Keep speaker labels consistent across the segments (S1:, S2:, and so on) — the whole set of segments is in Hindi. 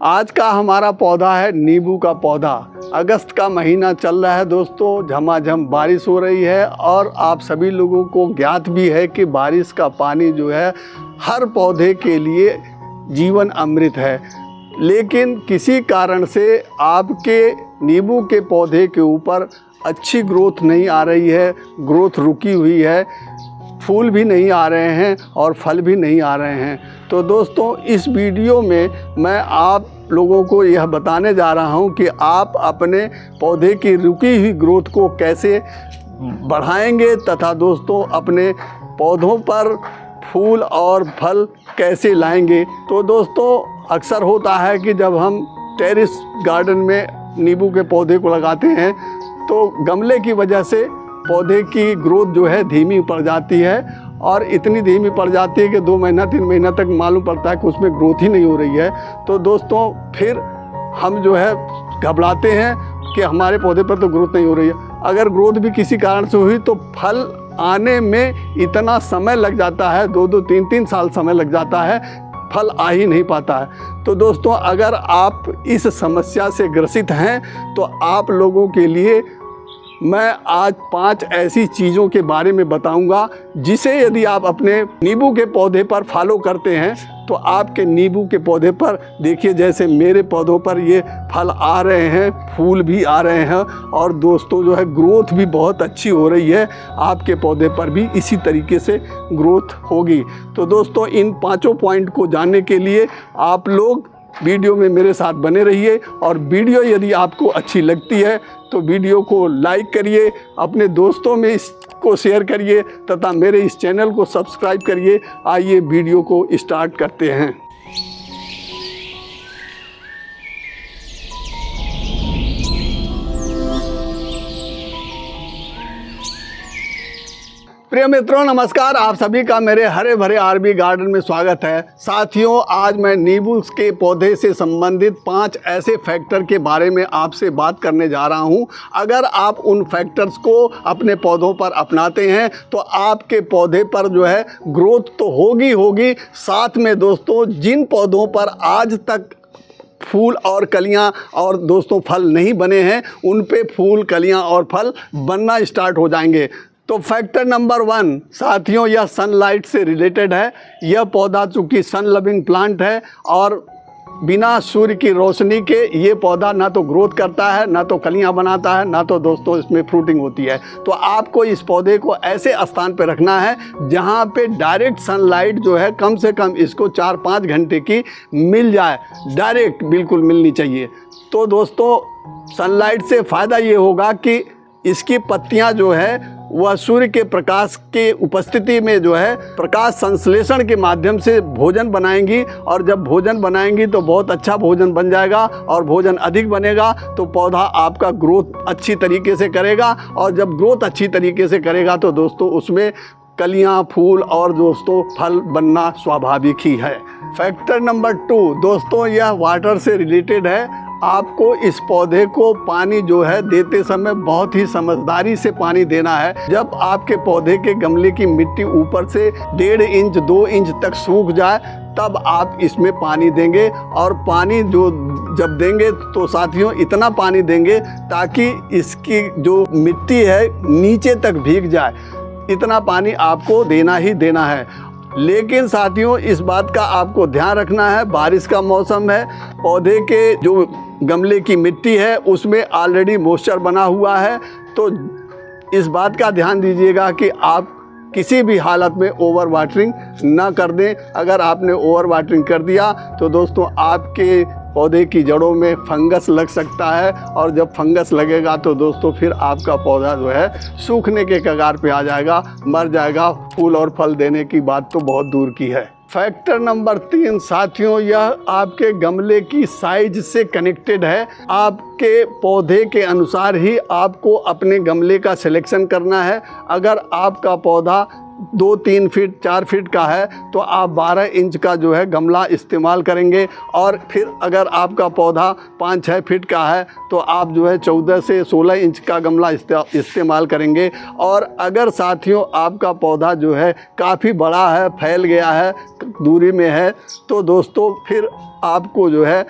S1: आज का हमारा पौधा है नींबू का पौधा। अगस्त का महीना चल रहा है दोस्तों, झमाझम बारिश हो रही है और आप सभी लोगों को ज्ञात भी है कि बारिश का पानी जो है हर पौधे के लिए जीवन अमृत है। लेकिन किसी कारण से आपके नींबू के पौधे के ऊपर अच्छी ग्रोथ नहीं आ रही है, ग्रोथ रुकी हुई है, फूल भी नहीं आ रहे हैं और फल भी नहीं आ रहे हैं। तो दोस्तों इस वीडियो में मैं आप लोगों को यह बताने जा रहा हूं कि आप अपने पौधे की रुकी हुई ग्रोथ को कैसे बढ़ाएंगे तथा दोस्तों अपने पौधों पर फूल और फल कैसे लाएंगे। तो दोस्तों अक्सर होता है कि जब हम टेरेस गार्डन में नींबू के पौधे को लगाते हैं तो गमले की वजह से पौधे की ग्रोथ जो है धीमी पड़ जाती है और इतनी धीमी पड़ जाती है कि 2 महीना 3 महीना तक मालूम पड़ता है कि उसमें ग्रोथ ही नहीं हो रही है। तो दोस्तों फिर हम जो है घबराते हैं कि हमारे पौधे पर तो ग्रोथ नहीं हो रही है। अगर ग्रोथ भी किसी कारण से हुई तो फल आने में इतना समय लग जाता है, 2-2 3-3 साल समय लग जाता है, फल आ ही नहीं पाता है। तो दोस्तों अगर आप इस समस्या से ग्रसित हैं तो आप लोगों के लिए मैं आज 5 ऐसी चीज़ों के बारे में बताऊंगा जिसे यदि आप अपने नींबू के पौधे पर फॉलो करते हैं तो आपके नींबू के पौधे पर देखिए जैसे मेरे पौधों पर ये फल आ रहे हैं, फूल भी आ रहे हैं और दोस्तों जो है ग्रोथ भी बहुत अच्छी हो रही है। आपके पौधे पर भी इसी तरीके से ग्रोथ होगी। तो दोस्तों इन 5 पॉइंट को जानने के लिए आप लोग वीडियो में मेरे साथ बने रहिए और वीडियो यदि आपको अच्छी लगती है तो वीडियो को लाइक करिए, अपने दोस्तों में इसको शेयर करिए तथा मेरे इस चैनल को सब्सक्राइब करिए। आइए वीडियो को स्टार्ट करते हैं। प्रिय मित्रों नमस्कार, आप सभी का मेरे हरे भरे आरबी गार्डन में स्वागत है। साथियों आज मैं नींबू के पौधे से संबंधित 5 ऐसे फैक्टर के बारे में आपसे बात करने जा रहा हूं। अगर आप उन फैक्टर्स को अपने पौधों पर अपनाते हैं तो आपके पौधे पर जो है ग्रोथ तो होगी, साथ में दोस्तों जिन पौधों पर आज तक फूल और कलियां और दोस्तों फल नहीं बने हैं उन पे फूल, कलियां और फल बनना स्टार्ट हो जाएंगे। तो फैक्टर नंबर 1 साथियों यह सनलाइट से रिलेटेड है। यह पौधा चूँकि सन लविंग प्लांट है और बिना सूर्य की रोशनी के ये पौधा ना तो ग्रोथ करता है, ना तो कलियां बनाता है, ना तो दोस्तों इसमें फ्रूटिंग होती है। तो आपको इस पौधे को ऐसे स्थान पर रखना है जहां पे डायरेक्ट सनलाइट जो है कम से कम इसको 4-5 घंटे की मिल जाए, डायरेक्ट बिल्कुल मिलनी चाहिए। तो दोस्तों सनलाइट से फ़ायदा ये होगा कि इसकी पत्तियां जो है वह सूर्य के प्रकाश के उपस्थिति में जो है प्रकाश संश्लेषण के माध्यम से भोजन बनाएंगी और जब भोजन बनाएंगी तो बहुत अच्छा भोजन बन जाएगा और भोजन अधिक बनेगा तो पौधा आपका ग्रोथ अच्छी तरीके से करेगा और जब ग्रोथ अच्छी तरीके से करेगा तो दोस्तों उसमें कलियां, फूल और दोस्तों फल बनना स्वाभाविक ही है। फैक्टर नंबर 2 दोस्तों यह वाटर से रिलेटेड है। आपको इस पौधे को पानी जो है देते समय बहुत ही समझदारी से पानी देना है। जब आपके पौधे के गमले की मिट्टी ऊपर से 1.5 इंच 2 इंच तक सूख जाए तब आप इसमें पानी देंगे और पानी जो जब देंगे तो साथियों इतना पानी देंगे ताकि इसकी जो मिट्टी है नीचे तक भीग जाए। इतना पानी आपको देना ही देना है। लेकिन साथियों इस बात का आपको ध्यान रखना है, बारिश का मौसम है, पौधे के जो गमले की मिट्टी है उसमें ऑलरेडी मॉइस्चर बना हुआ है। तो इस बात का ध्यान दीजिएगा कि आप किसी भी हालत में ओवर वाटरिंग ना कर दें। अगर आपने ओवर वाटरिंग कर दिया तो दोस्तों आपके पौधे की जड़ों में फंगस लग सकता है और जब फंगस लगेगा तो दोस्तों फिर आपका पौधा जो है सूखने के कगार पे आ जाएगा, मर जाएगा। फूल और फल देने की बात तो बहुत दूर की है। फैक्टर नंबर 3 साथियों यह आपके गमले की साइज से कनेक्टेड है। आपके पौधे के अनुसार ही आपको अपने गमले का सिलेक्शन करना है। अगर आपका पौधा 2-3 फीट 4 फीट का है तो आप 12 इंच का जो है गमला इस्तेमाल करेंगे और फिर अगर आपका पौधा 5-6 फीट का है तो आप जो है 14 से 16 इंच का गमला इस्तेमाल करेंगे। और अगर साथियों आपका पौधा जो है काफ़ी बड़ा है, फैल गया है, दूरी में है, तो दोस्तों फिर आपको जो है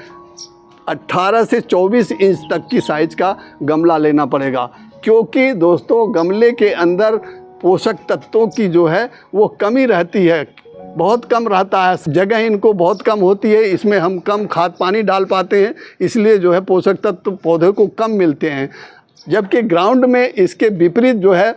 S1: 18 से 24 इंच तक की साइज का गमला लेना पड़ेगा, क्योंकि दोस्तों गमले के अंदर पोषक तत्वों की जो है वो कमी रहती है, बहुत कम रहता है, जगह इनको बहुत कम होती है, इसमें हम कम खाद पानी डाल पाते हैं, इसलिए जो है पोषक तत्व पौधे को कम मिलते हैं। जबकि ग्राउंड में इसके विपरीत जो है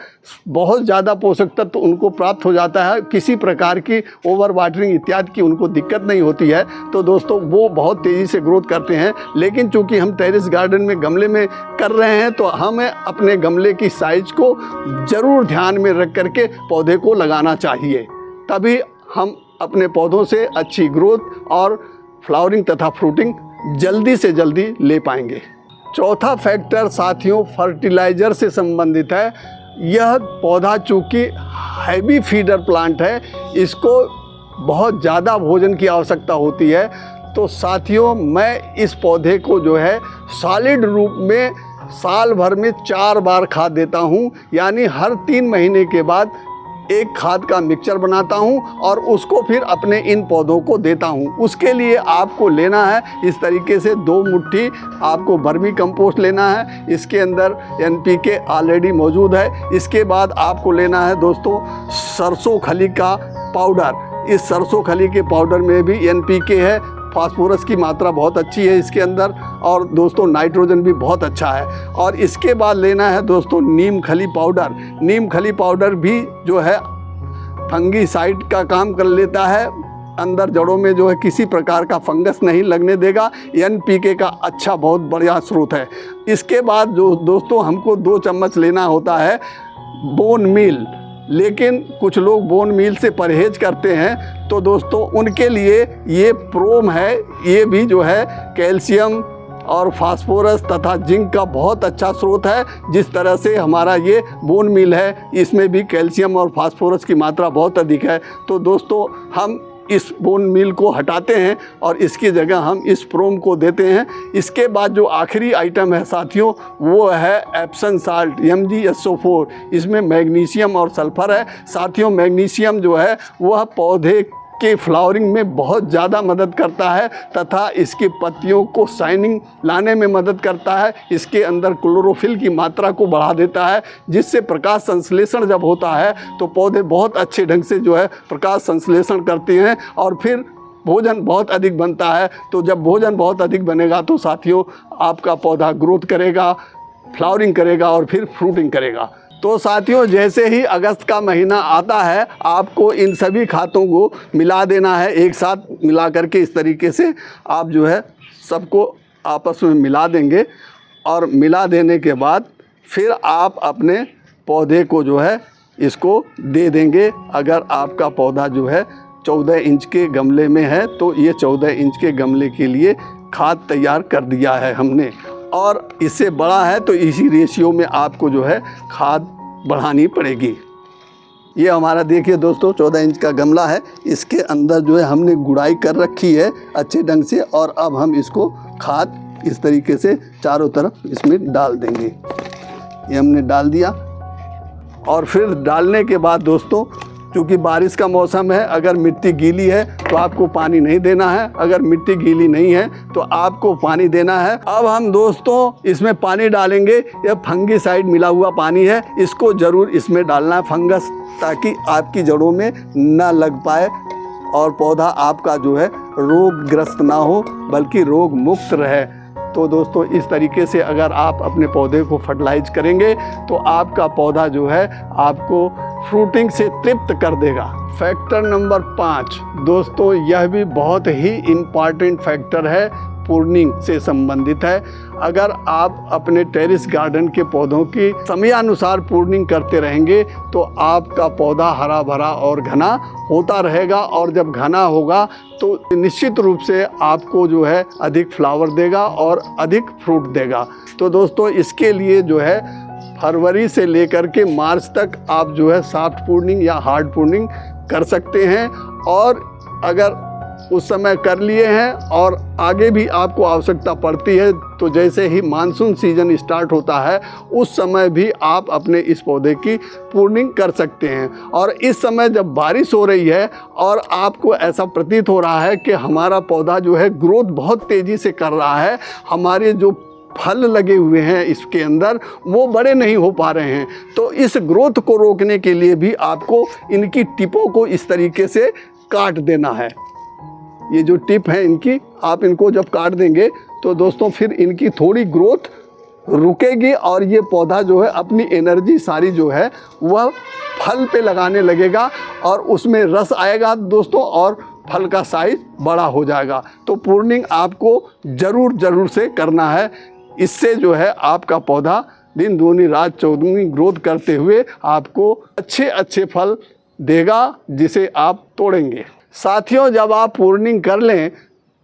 S1: बहुत ज़्यादा पोषक तत्व उनको प्राप्त हो जाता है, किसी प्रकार की ओवर वाटरिंग इत्यादि की उनको दिक्कत नहीं होती है, तो दोस्तों वो बहुत तेज़ी से ग्रोथ करते हैं। लेकिन चूंकि हम टेरेस गार्डन में गमले में कर रहे हैं तो हमें अपने गमले की साइज को ज़रूर ध्यान में रख करके पौधे को लगाना चाहिए, तभी हम अपने पौधों से अच्छी ग्रोथ और फ्लावरिंग तथा फ्रूटिंग जल्दी से जल्दी ले पाएंगे। चौथा फैक्टर साथियों फर्टिलाइज़र से संबंधित है। यह पौधा चूँकि हैवी फीडर प्लांट है, इसको बहुत ज़्यादा भोजन की आवश्यकता होती है, तो साथियों मैं इस पौधे को जो है सॉलिड रूप में साल भर में 4 बार खाद देता हूँ, यानी हर 3 महीने के बाद एक खाद का मिक्सचर बनाता हूँ और उसको फिर अपने इन पौधों को देता हूँ। उसके लिए आपको लेना है इस तरीके से 2 मुट्ठी आपको वर्मी कंपोस्ट लेना है, इसके अंदर NPK ऑलरेडी मौजूद है। इसके बाद आपको लेना है दोस्तों सरसों खली का पाउडर। इस सरसों खली के पाउडर में भी NPK है, फास्फोरस की मात्रा बहुत अच्छी है इसके अंदर, और दोस्तों नाइट्रोजन भी बहुत अच्छा है। और इसके बाद लेना है दोस्तों नीम खली पाउडर। नीम खली पाउडर भी जो है फंगीसाइड का काम कर लेता है, अंदर जड़ों में जो है किसी प्रकार का फंगस नहीं लगने देगा, NPK का अच्छा बहुत बढ़िया स्रोत है। इसके बाद जो दोस्तों हमको 2 चम्मच लेना होता है बोन मील, लेकिन कुछ लोग बोन मील से परहेज करते हैं, तो दोस्तों उनके लिए ये प्रोम है, ये भी जो है कैल्शियम और फास्फोरस तथा जिंक का बहुत अच्छा स्रोत है। जिस तरह से हमारा ये बोन मील है, इसमें भी कैल्शियम और फास्फोरस की मात्रा बहुत अधिक है, तो दोस्तों हम इस बोन मील को हटाते हैं और इसकी जगह हम इस प्रोम को देते हैं। इसके बाद जो आखिरी आइटम है साथियों वो है एप्सम साल्ट MgSO4। इसमें मैग्नीशियम और सल्फ़र है। साथियों मैग्नीशियम जो है वह पौधे के फ्लावरिंग में बहुत ज़्यादा मदद करता है तथा इसकी पत्तियों को शाइनिंग लाने में मदद करता है। इसके अंदर क्लोरोफिल की मात्रा को बढ़ा देता है, जिससे प्रकाश संश्लेषण जब होता है तो पौधे बहुत अच्छे ढंग से जो है प्रकाश संश्लेषण करते हैं और फिर भोजन बहुत अधिक बनता है। तो जब भोजन बहुत अधिक बनेगा तो साथियों आपका पौधा ग्रोथ करेगा, फ्लावरिंग करेगा और फिर फ्रूटिंग करेगा। तो साथियों जैसे ही अगस्त का महीना आता है आपको इन सभी खातों को मिला देना है, एक साथ मिला करके इस तरीके से आप जो है सबको आपस में मिला देंगे और मिला देने के बाद फिर आप अपने पौधे को जो है इसको दे देंगे। अगर आपका पौधा जो है 14 इंच के गमले में है तो ये 14 इंच के गमले के लिए खाद तैयार कर दिया है हमने, और इससे बड़ा है तो इसी रेशियो में आपको जो है खाद बढ़ानी पड़ेगी। ये हमारा देखिए दोस्तों 14 इंच का गमला है, इसके अंदर जो है हमने गुड़ाई कर रखी है अच्छे ढंग से, और अब हम इसको खाद इस तरीके से चारों तरफ इसमें डाल देंगे। ये हमने डाल दिया और फिर डालने के बाद दोस्तों क्योंकि बारिश का मौसम है, अगर मिट्टी गीली है तो आपको पानी नहीं देना है, अगर मिट्टी गीली नहीं है तो आपको पानी देना है। अब हम दोस्तों इसमें पानी डालेंगे, यह फंगीसाइड मिला हुआ पानी है, इसको ज़रूर इसमें डालना है फंगस, ताकि आपकी जड़ों में न लग पाए और पौधा आपका जो है रोगग्रस्त ना हो बल्कि रोग मुक्त रहे। तो दोस्तों इस तरीके से अगर आप अपने पौधे को फर्टिलाइज करेंगे तो आपका पौधा जो है आपको फ्रूटिंग से तृप्त कर देगा। फैक्टर नंबर 5 दोस्तों यह भी बहुत ही इम्पॉर्टेंट फैक्टर है, प्रूनिंग से संबंधित है। अगर आप अपने टेरेस गार्डन के पौधों की समयानुसार प्रूनिंग करते रहेंगे तो आपका पौधा हरा भरा और घना होता रहेगा, और जब घना होगा तो निश्चित रूप से आपको जो है अधिक फ्लावर देगा और अधिक फ्रूट देगा। तो दोस्तों इसके लिए जो है फरवरी से लेकर के मार्च तक आप जो है सॉफ्ट प्रूनिंग या हार्ड प्रूनिंग कर सकते हैं, और अगर उस समय कर लिए हैं और आगे भी आपको आवश्यकता पड़ती है तो जैसे ही मानसून सीजन स्टार्ट होता है उस समय भी आप अपने इस पौधे की प्रूनिंग कर सकते हैं। और इस समय जब बारिश हो रही है और आपको ऐसा प्रतीत हो रहा है कि हमारा पौधा जो है ग्रोथ बहुत तेज़ी से कर रहा है, हमारे जो फल लगे हुए हैं इसके अंदर वो बड़े नहीं हो पा रहे हैं, तो इस ग्रोथ को रोकने के लिए भी आपको इनकी टिपों को इस तरीके से काट देना है। ये जो टिप है इनकी, आप इनको जब काट देंगे तो दोस्तों फिर इनकी थोड़ी ग्रोथ रुकेगी और ये पौधा जो है अपनी एनर्जी सारी जो है वह फल पे लगाने लगेगा और उसमें रस आएगा दोस्तों और फल का साइज बड़ा हो जाएगा। तो प्रूनिंग आपको ज़रूर से करना है। इससे जो है आपका पौधा दिन दूनी रात चौगुनी ग्रोथ करते हुए आपको अच्छे फल देगा जिसे आप तोड़ेंगे। साथियों, जब आप प्रूनिंग कर लें,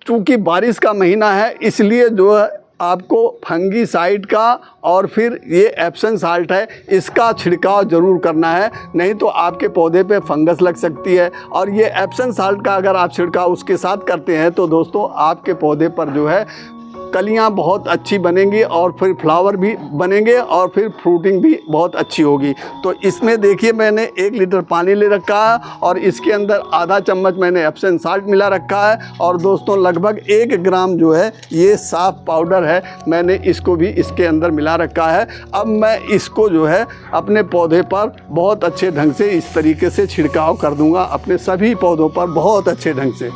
S1: चूँकि बारिश का महीना है इसलिए जो है आपको फंगीसाइड का और फिर ये एप्सम साल्ट है इसका छिड़काव ज़रूर करना है, नहीं तो आपके पौधे पे फंगस लग सकती है। और ये एप्सम साल्ट का अगर आप छिड़काव उसके साथ करते हैं तो दोस्तों आपके पौधे पर जो है कलियां बहुत अच्छी बनेंगी और फिर फ्लावर भी बनेंगे और फिर फ्रूटिंग भी बहुत अच्छी होगी। तो इसमें देखिए मैंने 1 लीटर पानी ले रखा है और इसके अंदर आधा चम्मच मैंने एप्सम साल्ट मिला रखा है और दोस्तों लगभग 1 ग्राम जो है ये साफ पाउडर है, मैंने इसको भी इसके अंदर मिला रखा है। अब मैं इसको जो है अपने पौधे पर बहुत अच्छे ढंग से इस तरीके से छिड़काव कर दूँगा, अपने सभी पौधों पर बहुत अच्छे ढंग से।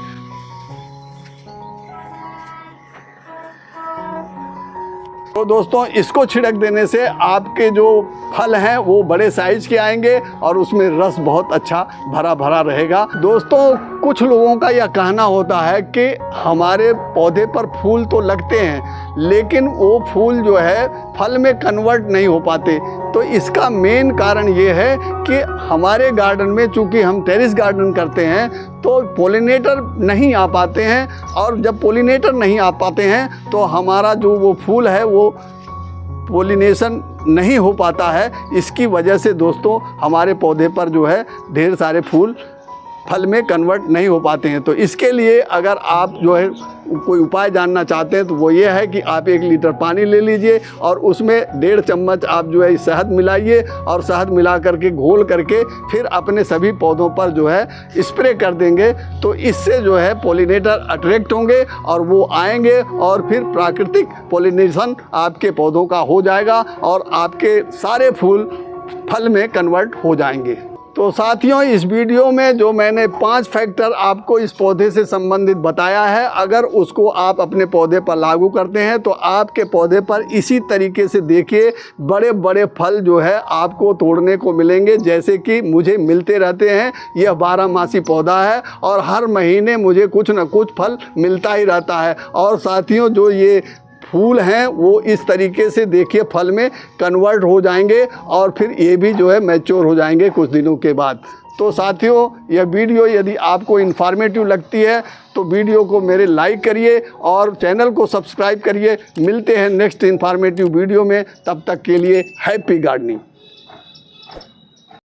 S1: तो दोस्तों इसको छिड़क देने से आपके जो फल हैं वो बड़े साइज के आएंगे और उसमें रस बहुत अच्छा भरा रहेगा। दोस्तों कुछ लोगों का यह कहना होता है कि हमारे पौधे पर फूल तो लगते हैं लेकिन वो फूल जो है फल में कन्वर्ट नहीं हो पाते। तो इसका मेन कारण ये है कि हमारे गार्डन में चूँकि हम टेरेस गार्डन करते हैं तो पोलिनेटर नहीं आ पाते हैं और जब पोलिनेटर नहीं आ पाते हैं तो हमारा जो वो फूल है वो पोलिनेशन नहीं हो पाता है। इसकी वजह से दोस्तों हमारे पौधे पर जो है ढेर सारे फूल फल में कन्वर्ट नहीं हो पाते हैं। तो इसके लिए अगर आप जो है कोई उपाय जानना चाहते हैं तो वो ये है कि आप 1 लीटर पानी ले लीजिए और उसमें 1.5 चम्मच आप जो है शहद मिलाइए और शहद मिला करके घोल करके फिर अपने सभी पौधों पर जो है स्प्रे कर देंगे। तो इससे जो है पोलिनेटर अट्रैक्ट होंगे और वो आएंगे और फिर प्राकृतिक पोलिनेशन आपके पौधों का हो जाएगा और आपके सारे फूल फल में कन्वर्ट हो जाएंगे। तो साथियों इस वीडियो में जो मैंने 5 फैक्टर आपको इस पौधे से संबंधित बताया है, अगर उसको आप अपने पौधे पर लागू करते हैं तो आपके पौधे पर इसी तरीके से देखिए बड़े बड़े फल जो है आपको तोड़ने को मिलेंगे, जैसे कि मुझे मिलते रहते हैं। यह 12मासी पौधा है और हर महीने मुझे कुछ न कुछ फल मिलता ही रहता है। और साथियों जो ये फूल हैं वो इस तरीके से देखिए फल में कन्वर्ट हो जाएंगे और फिर ये भी जो है मैच्योर हो जाएंगे कुछ दिनों के बाद। तो साथियों यह वीडियो यदि आपको इन्फॉर्मेटिव लगती है तो वीडियो को मेरे लाइक करिए और चैनल को सब्सक्राइब करिए। मिलते हैं नेक्स्ट इन्फॉर्मेटिव वीडियो में, तब तक के लिए हैप्पी गार्डनिंग।